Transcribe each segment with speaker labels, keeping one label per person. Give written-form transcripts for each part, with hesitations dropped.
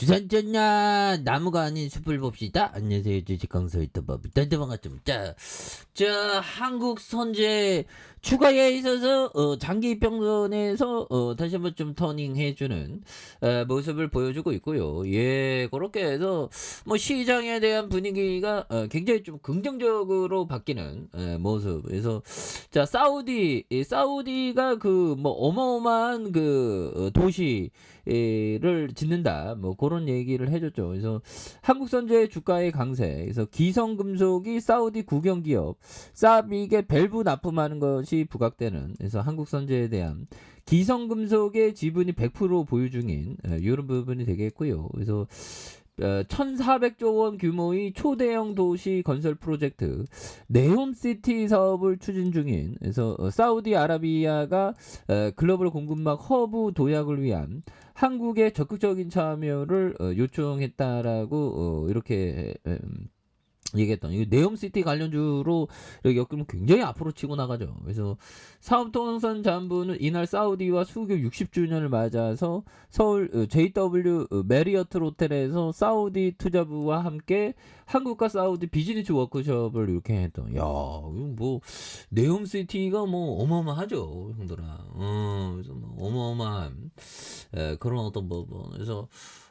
Speaker 1: 주산전야 나무가 아닌 숲을 봅시다. 안녕하세요. 주식강사 유튜버입니다. 반갑습니다. 자, 한국 선제 추가에 있어서 장기 입평선에서 다시 한번 좀 터닝해주는 모습을 보여주고 있고요. 예, 그렇게 해서 뭐 시장에 대한 분위기가 굉장히 좀 긍정적으로 바뀌는 모습. 그래서 자, 사우디가 그 뭐 어마어마한 그 도시를 짓는다. 뭐 그런 얘기를 해줬죠. 그래서 한국 선제의 주가의 강세. 그래서 기성금속이 사우디 국영기업 사빅에 밸브 납품하는 것이 부각되는. 그래서 한국 선제에 대한 기성금속의 지분이 100% 보유 중인 이런 부분이 되겠고요. 그래서 1,400조 원 규모의 초대형 도시 건설 프로젝트 네옴시티 사업을 추진 중인. 그래서 사우디아라비아가 글로벌 공급망 허브 도약을 위한 한국의 적극적인 참여를 요청했다라고 이렇게 얘기했던 이 네옴시티 관련주로 여기 엮이면 굉장히 앞으로 치고 나가죠. 그래서 사업통선 자문부는 이날 사우디와 수교 60주년을 맞아서 서울 JW 메리어트 호텔에서 사우디 투자부와 함께 한국과 사우디 비즈니스 워크숍을 이렇게 했던. 야, 이거 뭐 네옴시티가 뭐 어마어마하죠, 형들아. 그래서 뭐 어마어마한 그런 어떤 뭐 그래서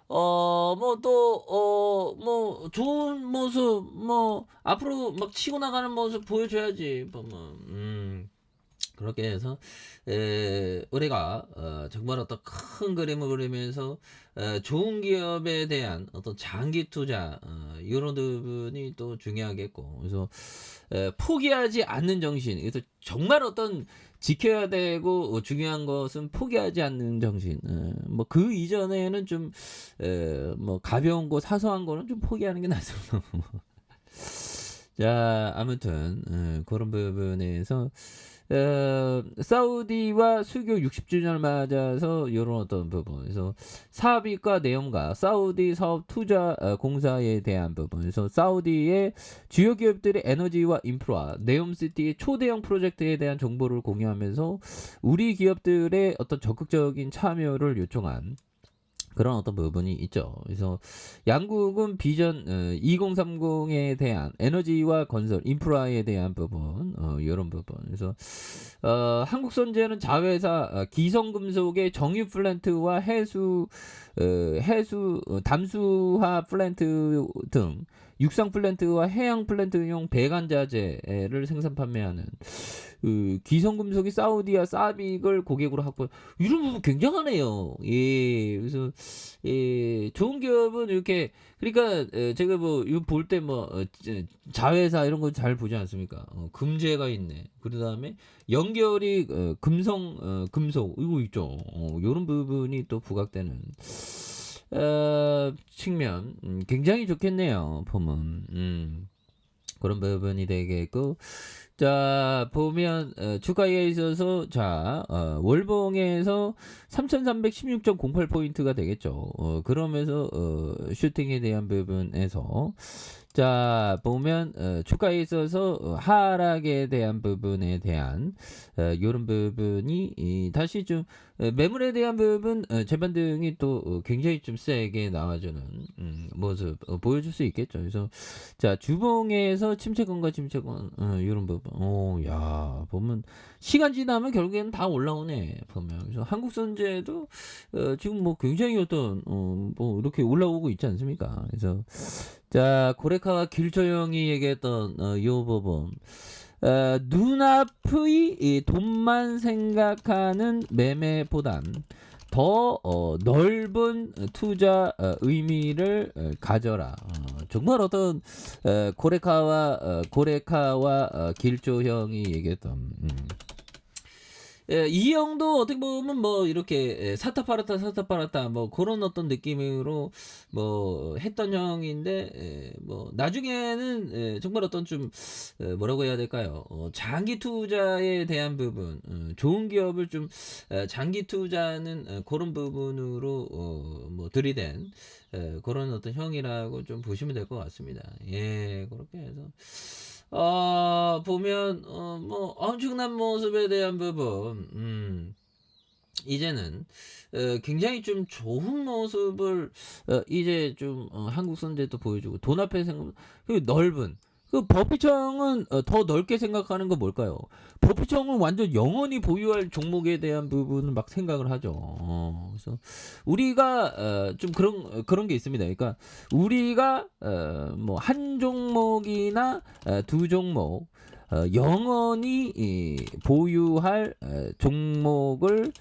Speaker 1: 뭐 또 뭐 좋은 모습 뭐 앞으로 막 치고 나가는 모습 보여줘야지 보면 그렇게 해서 우리가 정말 어떤 큰 그림을 그리면서 좋은 기업에 대한 어떤 장기 투자 이런 부분이 또 중요하겠고. 그래서 포기하지 않는 정신. 그래서 정말 어떤 지켜야 되고 중요한 것은 포기하지 않는 정신. 뭐 그 이전에는 좀 뭐 가벼운 거 사소한 거는 좀 포기하는 게 낫습니다. 자, 아무튼 그런 부분에서 사우디와 수교 60주년을 맞아서 이런 어떤 부분에서 사업이익과 내용과 사우디 사업 투자 공사에 대한 부분에서 사우디의 주요 기업들의 에너지와 인프라, 네옴시티의 초대형 프로젝트에 대한 정보를 공유하면서 우리 기업들의 어떤 적극적인 참여를 요청한 그런 어떤 부분이 있죠. 그래서 양국은 비전 2030에 대한 에너지와 건설 인프라에 대한 부분 이런 부분. 그래서 한국 선제는 자회사 기성금속의 정유 플랜트와 해수 담수화 플랜트 등 육상 플랜트와 해양 플랜트용 배관자재를 생산 판매하는 기성금속이 사우디와 사빅을 고객으로 확보. 이런 부분 굉장하네요. 예, 그래서 예, 좋은 기업은 이렇게 그러니까 제가 뭐 이거 볼 때 뭐 자회사 이런 거 잘 보지 않습니까? 금제가 있네. 그 다음에 연결이 금속 이거 있죠. 이런 부분이 또 부각되는 측면 굉장히 좋겠네요. 보면 그런 부분이 되겠고. 자, 보면 주가에 있어서 자 월봉에서 3316.08포인트가 되겠죠. 그러면서 슈팅에 대한 부분에서 자 보면 주가에 있어서 하락에 대한 부분에 대한 이런 부분이 다시 좀 매물에 대한 부분 재반 등이 또 굉장히 좀 세게 나와주는 모습 보여줄 수 있겠죠. 그래서 자 주봉에서 침체권과 침체권 이런 부분 야 보면 시간 지나면 결국에는 다 올라오네 보면. 그래서 한국선제도 지금 뭐 굉장히 어떤 뭐 이렇게 올라오고 있지 않습니까? 그래서 자 고레카와 길조영이 얘기했던 요 부분 눈앞의 이 돈만 생각하는 매매보단 더 넓은 투자 의미를 가져라. 정말 어떤 고레카와 길조형이 얘기했던 이 형도 어떻게 보면 뭐 이렇게 사타팔았다 뭐 그런 어떤 느낌으로 뭐 했던 형인데 뭐 나중에는 정말 어떤 좀 뭐라고 해야 될까요? 장기 투자에 대한 부분, 좋은 기업을 좀 장기 투자는 그런 부분으로 뭐 들이댄 그런 어떤 형이라고 좀 보시면 될 것 같습니다. 예, 그렇게 해서 보면 뭐 엄청난 모습에 대한 부분 이제는 굉장히 좀 좋은 모습을 이제 좀 한국 선제도 보여주고 돈 앞에 생각 그 넓은 그 버피청은 더 넓게 생각하는 건 뭘까요? 버피청은 완전 영원히 보유할 종목에 대한 부분을 막 생각을 하죠. 그래서 우리가 좀 그런 게 있습니다. 그러니까 우리가 뭐 한 종목이나 두 종목 영원히 보유할 종목을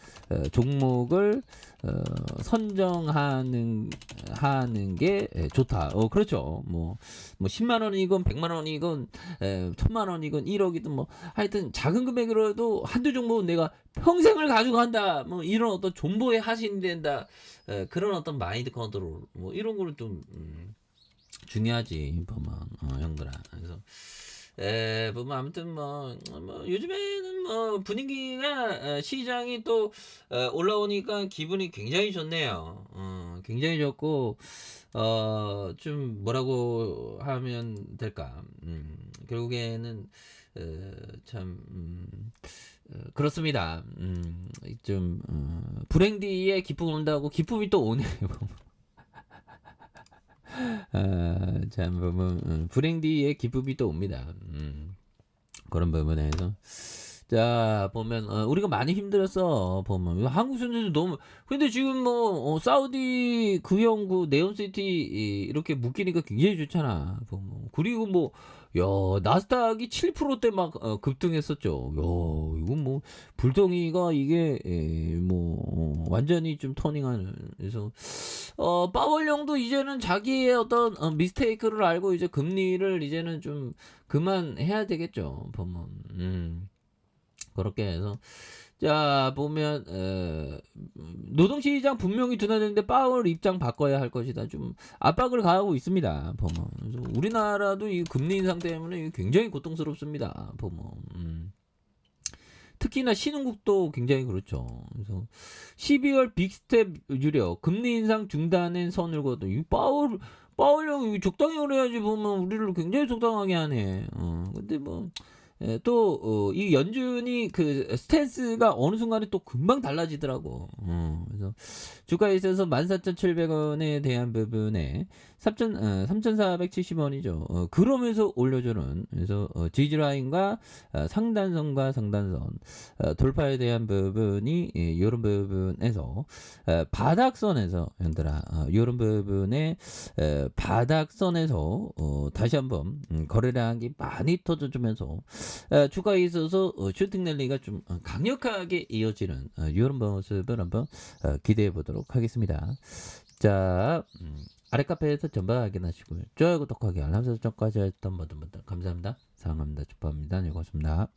Speaker 1: 선정하는 하는 게 좋다. 그렇죠. 뭐 10만 원이건 100만 원이건 1000만 원이건 1억이든 뭐 하여튼 작은 금액으로도 한두 종목은 내가 평생을 가지고 간다. 뭐 이런 어떤 존버의 하신이 된다. 그런 어떤 마인드 컨트롤 뭐 이런 거를 좀 중요하지 보면 형들아. 그래서 보면 아무튼 뭐 요즘에는 뭐 분위기가 시장이 또 올라오니까 기분이 굉장히 좋네요. 굉장히 좋고 좀 뭐라고 하면 될까? 결국에는 참 그렇습니다. 좀 불행 뒤에 기쁨 온다고 기쁨이 또 오네요. 참 보면 불행 뒤에 기쁨이 또 옵니다. 그런 부분에서 자 보면 우리가 많이 힘들었어 보면 한국 선수들 너무 근데 지금 뭐 사우디 구형 네온시티 이렇게 묶이니까 굉장히 좋잖아 보면 그리고 뭐 야 나스닥이 7%대 막 급등했었죠. 야 이거 뭐 불덩이가 이게 뭐 완전히 좀 터닝하는 그래서 파월령도 이제는 자기의 어떤 미스테이크를 알고 이제 금리를 이제는 좀 그만해야 되겠죠. 보면 그렇게 해서 자 보면 노동시장 분명히 둔화되는데 파월 입장 바꿔야 할 것이다. 좀 압박을 가하고 있습니다. 보면 그래서 우리나라도 이 금리 인상 때문에 굉장히 고통스럽습니다. 보면 특히나 신흥국도 굉장히 그렇죠. 그래서 12월 빅스텝 유력 금리 인상 중단엔 선을 그었다. 이 파월령 적당히 그래야지 보면 우리를 굉장히 적당하게 하네. 근데 뭐 이 연준이 그 스탠스가 어느 순간에 또 금방 달라지더라고. 그래서 주가에 있어서 14,700원에 대한 부분에 3,470원이죠. 그러면서 올려주는 그래서 지지라인과 상단선과 상단선 돌파에 대한 부분이 이런 부분에서 바닥선에서 현들아 이런 부분에 바닥선에서 다시 한번 거래량이 많이 터져주면서 주가에 있어서 슈팅 랠리가 좀 강력하게 이어지는 이런 모습을 한번 기대해 보도록 하겠습니다. 자 아래 카페에서 전방 확인하시고요. 좋아요 구독하기 알람 설정까지 했던 모든 분들 감사합니다. 사랑합니다. 축복합니다. 네, 고맙습니다.